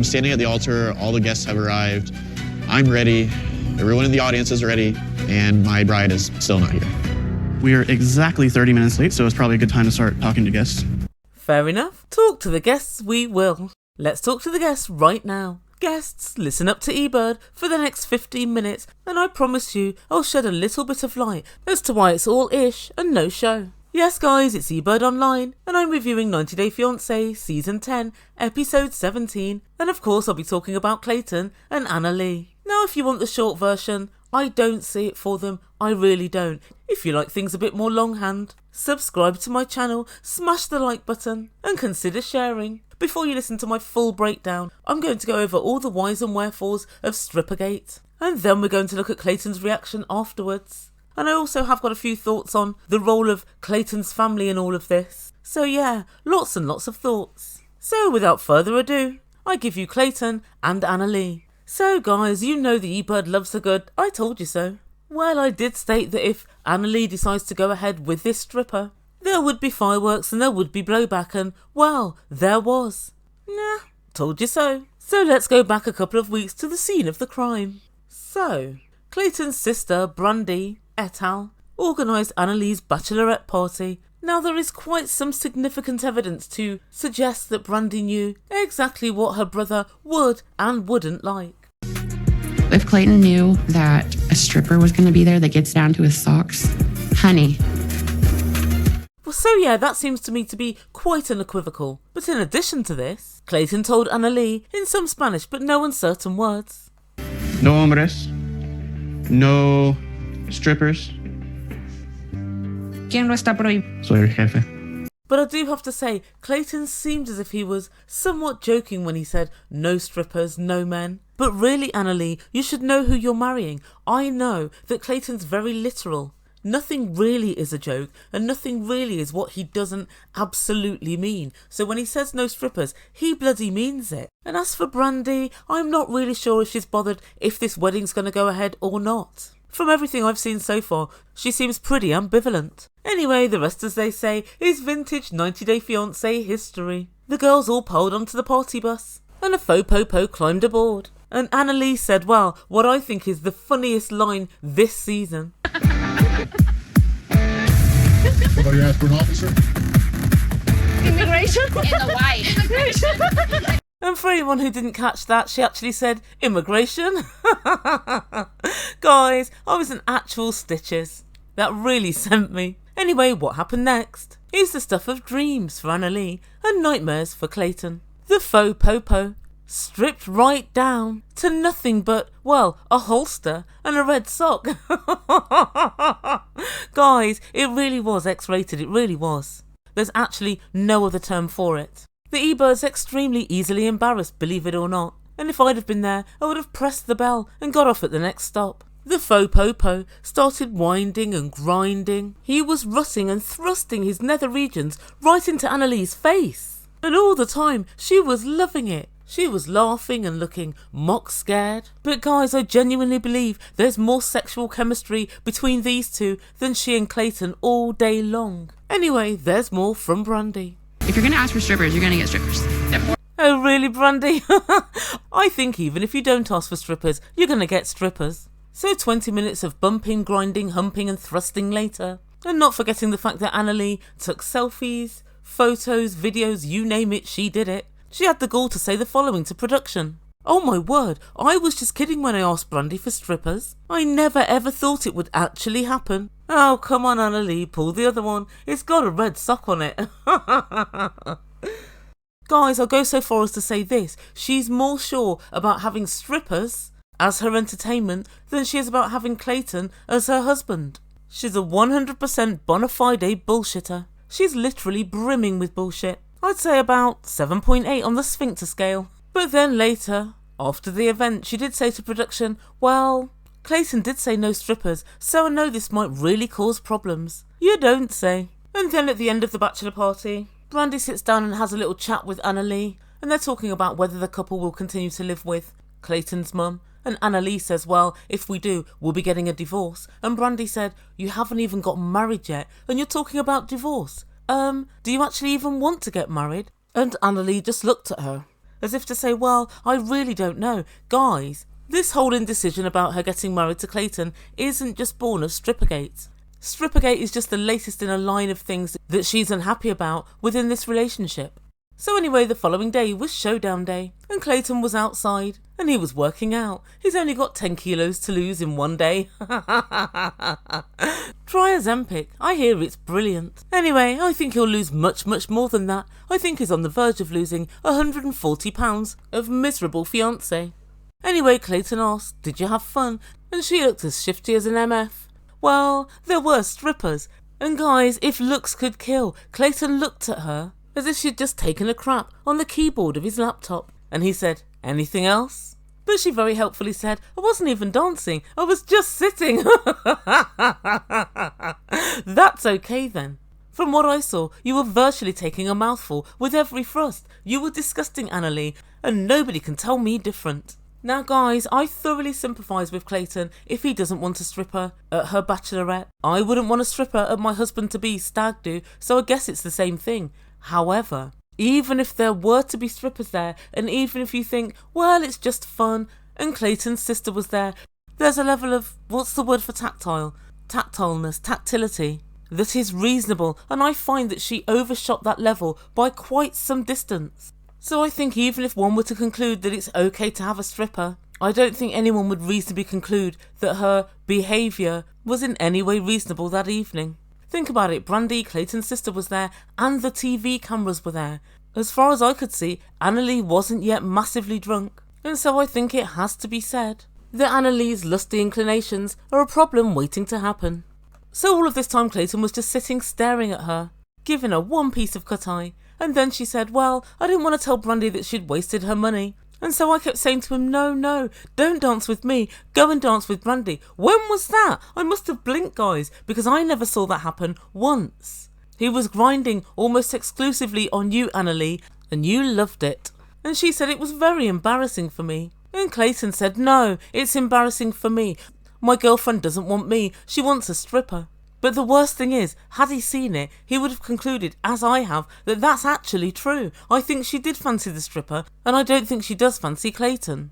standing at the altar. All the guests have arrived. I'm ready. Everyone in the audience is ready. And my bride is still not here. We're exactly 30 minutes late, so it's probably a good time to start talking to guests. Fair enough. Talk to the guests we will. Let's talk to the guests right now. Guests, listen up to Ebird for the next 15 minutes, and I promise you I'll shed a little bit of light as to why it's all ish and no show. Yes guys, it's Ebird Online, and I'm reviewing 90 Day Fiancé Season 10, Episode 17, and of course I'll be talking about Clayton and Anali. Now if you want the short version, I don't see it for them, I really don't. If you like things a bit more longhand, subscribe to my channel, smash the like button, and consider sharing. Before you listen to my full breakdown, I'm going to go over all the whys and wherefores of Strippergate, and then we're going to look at Clayton's reaction afterwards. And I also have got a few thoughts on the role of Clayton's family in all of this. So yeah, lots and lots of thoughts. So without further ado, I give you Clayton and Anali. So guys, you know the Ebird loves the good, I told you so. Well, I did state that if Anali decides to go ahead with this stripper, there would be fireworks and there would be blowback, and well, there was. Nah, told you so. So let's go back a couple of weeks to the scene of the crime. So, Clayton's sister, Brandy, et al., organised Annali's bachelorette party. Now there is quite some significant evidence to suggest that Brandy knew exactly what her brother would and wouldn't like. If Clayton knew that a stripper was going to be there that gets down to his socks, honey. Well, so yeah, that seems to me to be quite unequivocal. But in addition to this, Clayton told Anali in some Spanish but no uncertain words. No hombres. No strippers. ¿Quién lo está prohibiendo? Soy el jefe. But I do have to say, Clayton seemed as if he was somewhat joking when he said no strippers, no men. But really, Anali, you should know who you're marrying. I know that Clayton's very literal. Nothing really is a joke, and nothing really is what he doesn't absolutely mean. So when he says no strippers, he bloody means it. And as for Brandy, I'm not really sure if she's bothered if this wedding's going to go ahead or not. From everything I've seen so far, she seems pretty ambivalent. Anyway, the rest, as they say, is vintage 90 Day Fiancé history. The girls all piled onto the party bus, and a faux popo climbed aboard. And Anali said, well, what I think is the funniest line this season. Somebody asked for an officer? Immigration? In the white. Immigration. And for anyone who didn't catch that, she actually said immigration. Guys, I was in actual stitches. That really sent me. Anyway, what happened next is the stuff of dreams for Anali and nightmares for Clayton. The faux popo stripped right down to nothing but, well, a holster and a red sock. Guys, it really was X-rated, it really was. There's actually no other term for it. The Ebird's extremely easily embarrassed, believe it or not. And if I'd have been there, I would have pressed the bell and got off at the next stop. The faux popo started winding and grinding. He was rutting and thrusting his nether regions right into Annali's face. And all the time, she was loving it. She was laughing and looking mock scared. But guys, I genuinely believe there's more sexual chemistry between these two than she and Clayton all day long. Anyway, there's more from Brandy. If you're going to ask for strippers, you're going to get strippers. Oh really, Brandy? I think even if you don't ask for strippers, you're going to get strippers. So 20 minutes of bumping, grinding, humping and thrusting later. And not forgetting the fact that Anali took selfies, photos, videos, you name it, she did it. She had the gall to say the following to production. Oh my word, I was just kidding when I asked Brandy for strippers. I never ever thought it would actually happen. Oh come on Anali, pull the other one. It's got a red sock on it. Guys, I'll go so far as to say this. She's more sure about having strippers as her entertainment than she is about having Clayton as her husband. She's a 100% bona fide bullshitter. She's literally brimming with bullshit. I'd say about 7.8 on the sphincter scale. But then later, after the event, she did say to production, well, Clayton did say no strippers, so I know this might really cause problems. You don't say. And then at the end of the bachelor party, Brandy sits down and has a little chat with Anali, and they're talking about whether the couple will continue to live with Clayton's mum. And Anali says, well, if we do, we'll be getting a divorce. And Brandy said, you haven't even got married yet, and you're talking about divorce. Do you actually even want to get married? And Anali just looked at her. as if to say, well, I really don't know. Guys, this whole indecision about her getting married to Clayton isn't just born of Strippergate. Strippergate is just the latest in a line of things that she's unhappy about within this relationship. So anyway, the following day was showdown day, and Clayton was outside, and he was working out. He's only got 10 kilos to lose in one day. Try Ozempic. I hear it's brilliant. Anyway, I think he'll lose much, much more than that. I think he's on the verge of losing 140 pounds of miserable fiancé. Anyway, Clayton asked, did you have fun? And she looked as shifty as an MF. Well, there were strippers. And guys, if looks could kill, Clayton looked at her as if she'd just taken a crap on the keyboard of his laptop. And he said, anything else? But she very helpfully said, I wasn't even dancing, I was just sitting. That's okay then. From what I saw, you were virtually taking a mouthful with every thrust. You were disgusting, Anali, and nobody can tell me different. Now guys, I thoroughly sympathise with Clayton if he doesn't want a stripper at her bachelorette. I wouldn't want a stripper at my husband-to-be stag do, so I guess it's the same thing. However, even if there were to be strippers there, and even if you think, well, it's just fun, and Clayton's sister was there, there's a level of, what's the word for tactile? Tactileness, tactility, that is reasonable, and I find that she overshot that level by quite some distance. So I think even if one were to conclude that it's okay to have a stripper, I don't think anyone would reasonably conclude that her behaviour was in any way reasonable that evening. Think about it, Brandy, Clayton's sister, was there, and the TV cameras were there. As far as I could see, Annalie wasn't yet massively drunk, and so I think it has to be said that Annalie's lusty inclinations are a problem waiting to happen. So all of this time Clayton was just sitting staring at her, giving her one piece of cut eye, and then she said, well, I didn't want to tell Brandy that she'd wasted her money. And so I kept saying to him, no, don't dance with me, go and dance with Brandy. When was that? I must have blinked, guys, because I never saw that happen once. He was grinding almost exclusively on you, Annalie, and you loved it. And she said it was very embarrassing for me. And Clayton said, no, it's embarrassing for me. My girlfriend doesn't want me, she wants a stripper. But the worst thing is, had he seen it, he would have concluded, as I have, that that's actually true. I think she did fancy the stripper, and I don't think she does fancy Clayton.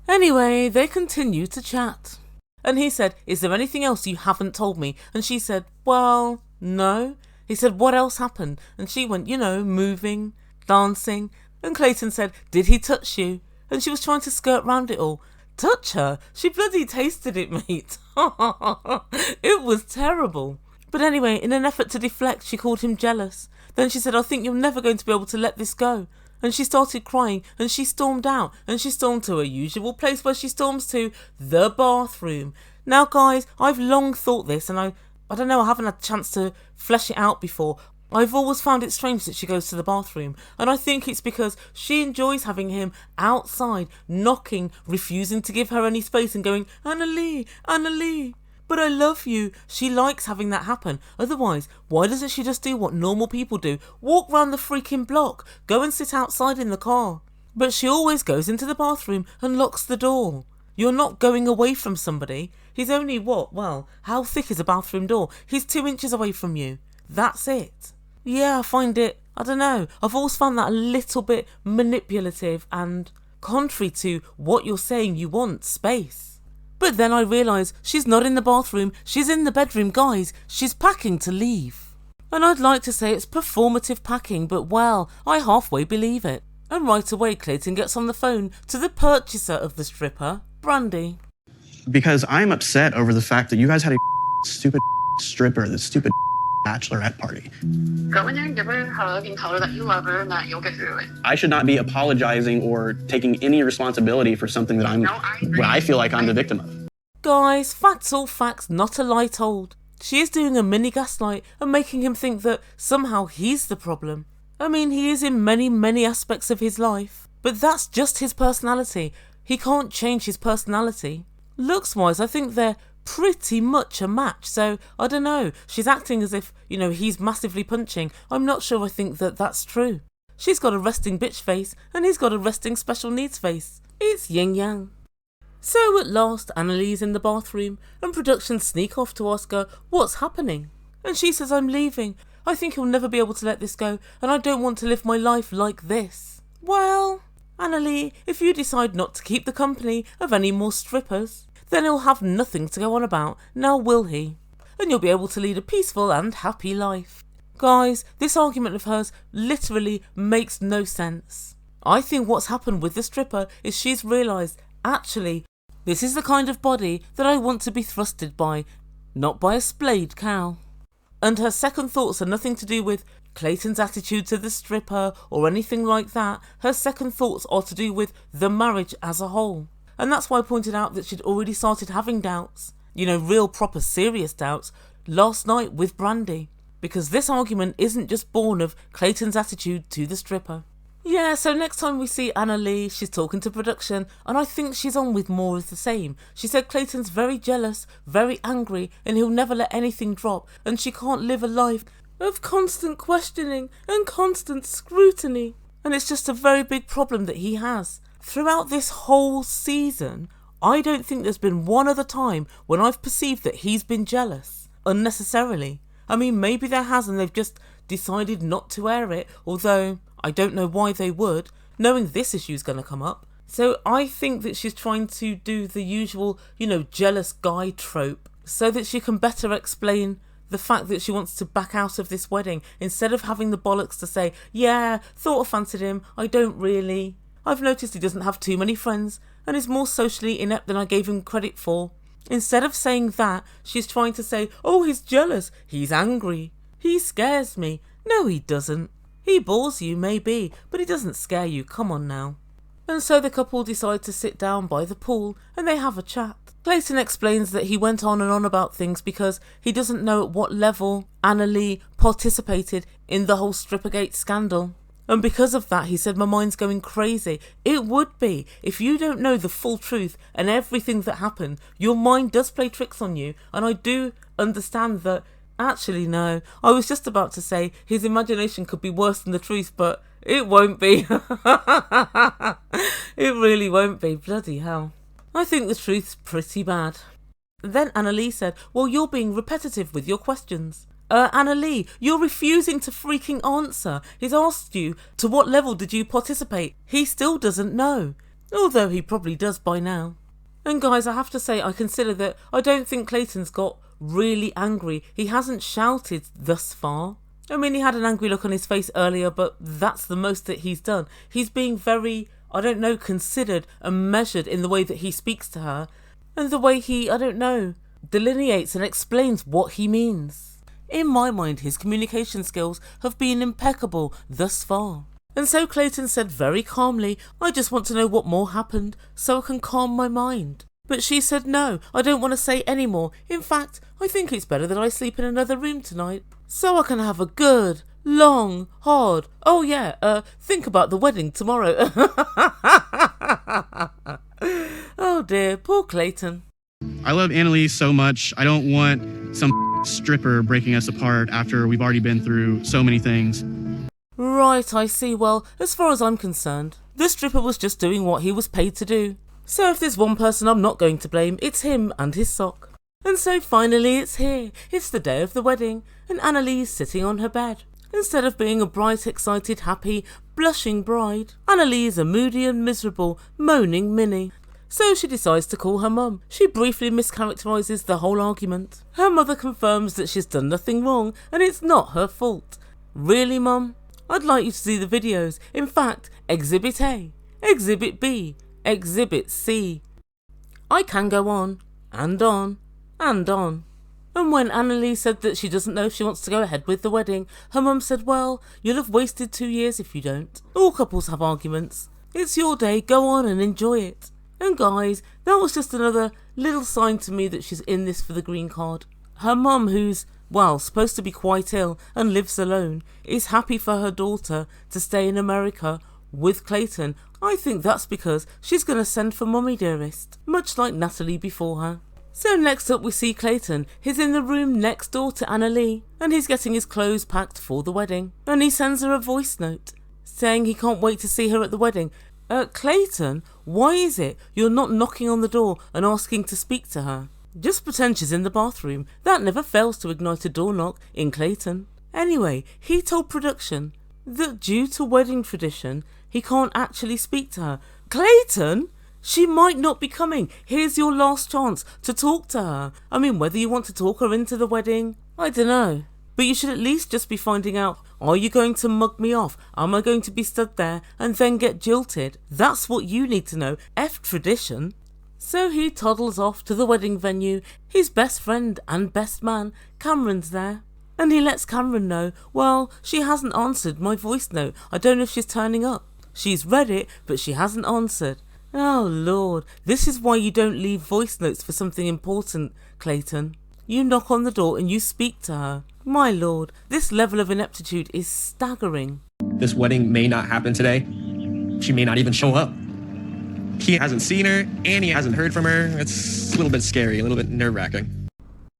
Anyway, they continued to chat. And he said, is there anything else you haven't told me? And she said, well, no. He said, what else happened? And she went, moving, dancing. And Clayton said, did he touch you? And she was trying to skirt round it all. Touch her? She bloody tasted it, mate. It was terrible. But anyway, in an effort to deflect, she called him jealous. Then she said, I think you're never going to be able to let this go. And she started crying, and she stormed out, and she stormed to her usual place where she storms to, the bathroom. Now guys, I've long thought this, and I don't know, I haven't had a chance to flesh it out before. I've always found it strange that she goes to the bathroom, and I think it's because she enjoys having him outside, knocking, refusing to give her any space and going, Annalie, Annalie, but I love you. She likes having that happen. Otherwise, why doesn't she just do what normal people do? Walk round the freaking block, go and sit outside in the car. But she always goes into the bathroom and locks the door. You're not going away from somebody. He's only how thick is a bathroom door? He's 2 inches away from you. That's it. Yeah, I find it, I don't know, I've always found that a little bit manipulative and contrary to what you're saying you want, space. But then I realise she's not in the bathroom, she's in the bedroom, guys. She's packing to leave. And I'd like to say it's performative packing, but well, I halfway believe it. And right away Clayton gets on the phone to the purchaser of the stripper, Brandy. Because I'm upset over the fact that you guys had a stupid stripper, this stupid bachelorette party. Go in there and give her a hug and tell her that you love her and that you'll get through it. I should not be apologizing or taking any responsibility for something that I feel like I'm the victim of. Guys, facts all facts, not a lie told. She is doing a mini gaslight and making him think that somehow he's the problem. I mean, he is in many, many aspects of his life, but that's just his personality. He can't change his personality. Looks-wise, I think they're pretty much a match, so I don't know. She's acting as if, he's massively punching. I'm not sure I think that that's true. She's got a resting bitch face, and he's got a resting special needs face. It's yin-yang. So at last, Annalie's in the bathroom, and production sneak off to ask her what's happening. And she says, I'm leaving. I think he'll never be able to let this go, and I don't want to live my life like this. Well, Anali, if you decide not to keep the company of any more strippers, then he'll have nothing to go on about, now will he? And you'll be able to lead a peaceful and happy life. Guys, this argument of hers literally makes no sense. I think what's happened with the stripper is she's realised, actually, this is the kind of body that I want to be thrusted by, not by a splayed cow. And her second thoughts are nothing to do with Clayton's attitude to the stripper or anything like that. Her second thoughts are to do with the marriage as a whole. And that's why I pointed out that she'd already started having doubts, real proper serious doubts, last night with Brandy. Because this argument isn't just born of Clayton's attitude to the stripper. Yeah, so next time we see Anali, she's talking to production, and I think she's on with more of the same. She said Clayton's very jealous, very angry, and he'll never let anything drop, and she can't live a life of constant questioning and constant scrutiny. And it's just a very big problem that he has. Throughout this whole season, I don't think there's been one other time when I've perceived that he's been jealous, unnecessarily. I mean, maybe there has and they've just decided not to air it, although I don't know why they would, knowing this issue's going to come up. So I think that she's trying to do the usual, jealous guy trope so that she can better explain the fact that she wants to back out of this wedding instead of having the bollocks to say, yeah, thought I fancied him, I don't really. I've noticed he doesn't have too many friends and is more socially inept than I gave him credit for. Instead of saying that, she's trying to say, oh, he's jealous, he's angry, he scares me. No, he doesn't. He bores you, maybe, but he doesn't scare you, come on now. And so the couple decide to sit down by the pool and they have a chat. Clayton explains that he went on and on about things because he doesn't know at what level Anali participated in the whole Strippergate scandal. And because of that, he said, my mind's going crazy. It would be. If you don't know the full truth and everything that happened, your mind does play tricks on you. And I do understand that. Actually, no. I was just about to say his imagination could be worse than the truth, but it won't be. It really won't be. Bloody hell. I think the truth's pretty bad. Then Anali said, well, you're being repetitive with your questions. Anali, you're refusing to freaking answer. He's asked you, to what level did you participate? He still doesn't know. Although he probably does by now. And guys, I have to say, I consider that I don't think Clayton's got really angry. He hasn't shouted thus far. I mean, he had an angry look on his face earlier, but that's the most that he's done. He's being very, considered and measured in the way that he speaks to her and the way he, delineates and explains what he means. In my mind, his communication skills have been impeccable thus far. And so Clayton said very calmly, I just want to know what more happened so I can calm my mind. But she said, no, I don't want to say any more. In fact, I think it's better that I sleep in another room tonight so I can have a good, long, hard, think about the wedding tomorrow. Oh dear, poor Clayton. I love Annalise so much. I don't want some stripper breaking us apart after we've already been through so many things. Right, I see. Well, as far as I'm concerned, the stripper was just doing what he was paid to do. So if there's one person I'm not going to blame, it's him and his sock. And so finally it's here. It's the day of the wedding, and Annalise sitting on her bed. Instead of being a bright, excited, happy, blushing bride, Annalise is a moody and miserable, moaning Minnie. So she decides to call her mum. She briefly mischaracterises the whole argument. Her mother confirms that she's done nothing wrong and it's not her fault. Really, Mum? I'd like you to see the videos. In fact, Exhibit A, Exhibit B, Exhibit C. I can go on, and on, and on. And when Annalie said that she doesn't know if she wants to go ahead with the wedding, her mum said, well, you'll have wasted 2 years if you don't. All couples have arguments. It's your day, go on and enjoy it. And guys, that was just another little sign to me that she's in this for the green card. Her mum, who's, well, supposed to be quite ill and lives alone, is happy for her daughter to stay in America with Clayton. I think that's because she's going to send for Mummy Dearest, much like Natalie before her. So next up we see Clayton. He's in the room next door to Annalie, and he's getting his clothes packed for the wedding. And he sends her a voice note saying he can't wait to see her at the wedding. Clayton, why is it you're not knocking on the door and asking to speak to her? Just pretend she's in the bathroom. That never fails to ignite a door knock in Clayton. Anyway, he told production that due to wedding tradition, he can't actually speak to her. Clayton? She might not be coming. Here's your last chance to talk to her. I mean, whether you want to talk her into the wedding, I don't know. But you should at least just be finding out, are you going to mug me off? Am I going to be stood there and then get jilted? That's what you need to know. F tradition. So he toddles off to the wedding venue. His best friend and best man, Cameron's there. And he lets Cameron know, well, she hasn't answered my voice note. I don't know if she's turning up. She's read it, but she hasn't answered. Oh, Lord. This is why you don't leave voice notes for something important, Clayton. You knock on the door and you speak to her. My Lord, this level of ineptitude is staggering. This wedding may not happen today. She may not even show up. He hasn't seen her and he hasn't heard from her. It's a little bit scary, a little bit nerve-wracking.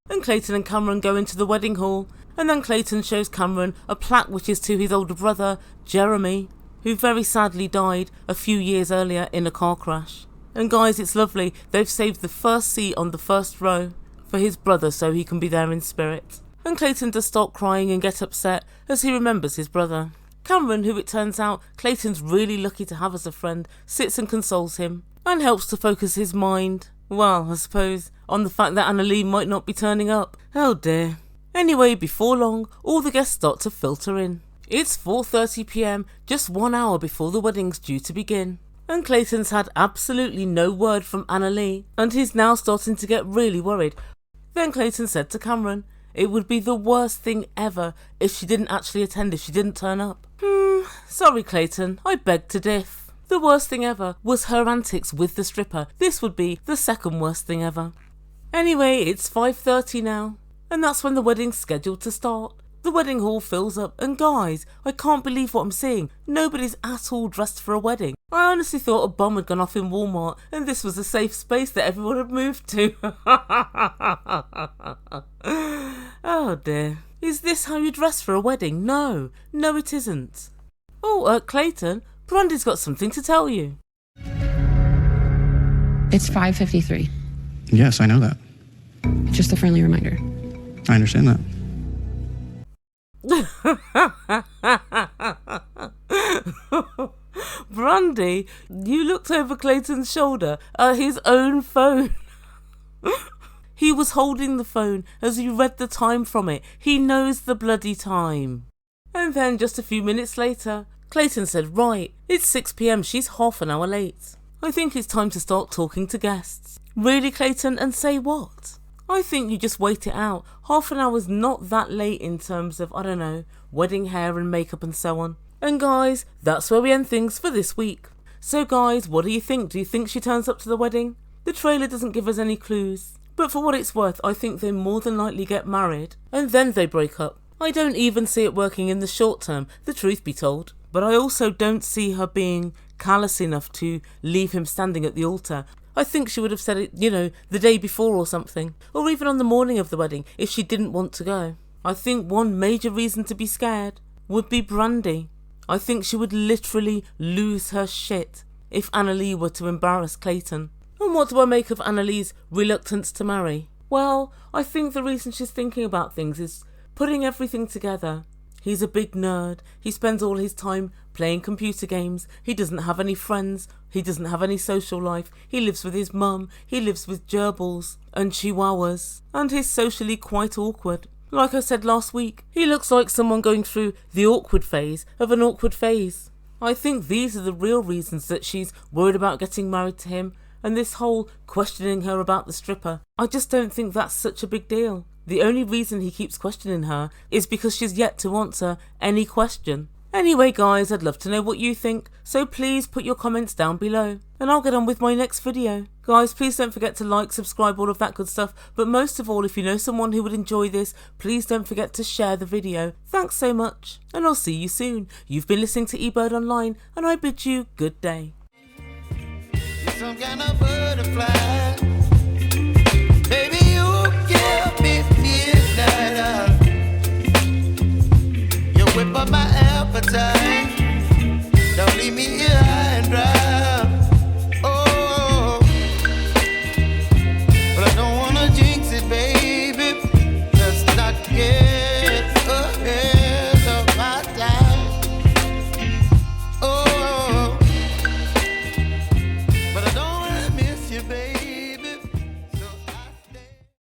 And Clayton and Cameron go into the wedding hall, and then Clayton shows Cameron a plaque which is to his older brother, Jeremy, who very sadly died a few years earlier in a car crash. And guys, it's lovely. They've saved the first seat on the first row for his brother so he can be there in spirit. And Clayton does start crying and get upset as he remembers his brother. Cameron, who it turns out Clayton's really lucky to have as a friend, sits and consoles him and helps to focus his mind, well, I suppose, on the fact that Anali might not be turning up. Oh dear. Anyway, before long, all the guests start to filter in. It's 4:30 p.m, just 1 hour before the wedding's due to begin. And Clayton's had absolutely no word from Anali, and he's now starting to get really worried. Then Clayton said to Cameron, it would be the worst thing ever if she didn't actually attend, if she didn't turn up. Sorry Clayton, I beg to diff. The worst thing ever was her antics with the stripper. This would be the second worst thing ever. Anyway, it's 5:30 now, and that's when the wedding's scheduled to start. The wedding hall fills up, and guys, I can't believe what I'm seeing. Nobody's at all dressed for a wedding. I honestly thought a bomb had gone off in Walmart, and this was a safe space that everyone had moved to. Oh dear. Is this how you dress for a wedding? No. No, it isn't. Oh, Clayton, Brandy's got something to tell you. It's 5:53. Yes, I know that. Just a friendly reminder. I understand that. Brandy, you looked over Clayton's shoulder at his own phone. He was holding the phone as he read the time from it. He knows the bloody time. And then just a few minutes later, Clayton said, right, it's 6 p.m, she's half an hour late. I think it's time to start talking to guests. Really, Clayton, and say what? I think you just wait it out. Half an hour's not that late in terms of, I don't know, wedding hair and makeup and so on. And guys, that's where we end things for this week. So guys, what do you think? Do you think she turns up to the wedding? The trailer doesn't give us any clues. But for what it's worth, I think they more than likely get married and then they break up. I don't even see it working in the short term, the truth be told. But I also don't see her being callous enough to leave him standing at the altar. I think she would have said it, the day before or something. Or even on the morning of the wedding, if she didn't want to go. I think one major reason to be scared would be Brandy. I think she would literally lose her shit if Anali were to embarrass Clayton. And what do I make of Annali's reluctance to marry? Well, I think the reason she's thinking about things is putting everything together. He's a big nerd. He spends all his time playing computer games. He doesn't have any friends. He doesn't have any social life. He lives with his mum. He lives with gerbils and chihuahuas. And he's socially quite awkward. Like I said last week, he looks like someone going through the awkward phase of an awkward phase. I think these are the real reasons that she's worried about getting married to him, and this whole questioning her about the stripper. I just don't think that's such a big deal. The only reason he keeps questioning her is because she's yet to answer any question. Anyway guys, I'd love to know what you think, so please put your comments down below and I'll get on with my next video. Guys, please don't forget to like, subscribe, all of that good stuff, but most of all, if you know someone who would enjoy this, please don't forget to share the video. Thanks so much, and I'll see you soon. You've been listening to Ebird Online, and I bid you good day. Some kind of butterfly. Baby, you give me midnight. You whip up my appetite.